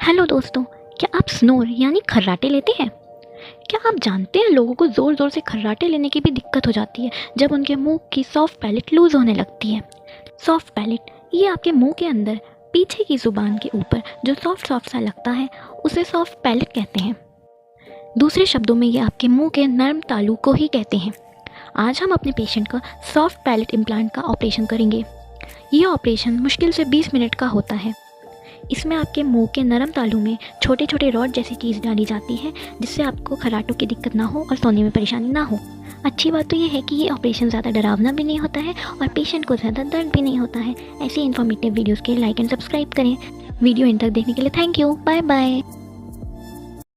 Hello दोस्तों, क्या आप स्नोर यानी खर्राटे लेते हैं? क्या आप जानते हैं लोगों को ज़ोर ज़ोर से खर्राटे लेने की भी दिक्कत हो जाती है जब उनके मुंह की सॉफ्ट पैलेट लूज़ होने लगती है। सॉफ्ट पैलेट ये आपके मुंह के अंदर पीछे की ज़ुबान के ऊपर जो सॉफ्ट सॉफ्ट सा लगता है उसे सॉफ्ट पैलेट कहते हैं। दूसरे शब्दों में ये आपके मुंह के नर्म तालू को ही कहते हैं। आज हम अपने पेशेंट का सॉफ्ट पैलेट इम्प्लांट का ऑपरेशन करेंगे। ये ऑपरेशन मुश्किल से 20 मिनट का होता है। इसमें आपके मुंह के नरम तालू में छोटे छोटे रॉड जैसी चीज़ डाली जाती है जिससे आपको खर्राटों की दिक्कत ना हो और सोने में परेशानी ना हो। अच्छी बात तो ये है कि ये ऑपरेशन ज़्यादा डरावना भी नहीं होता है और पेशेंट को ज़्यादा दर्द भी नहीं होता है। ऐसी इन्फॉर्मेटिव वीडियोज़ के लिए लाइक एंड सब्सक्राइब करें। वीडियो इन तक देखने के लिए थैंक यू। Bye bye.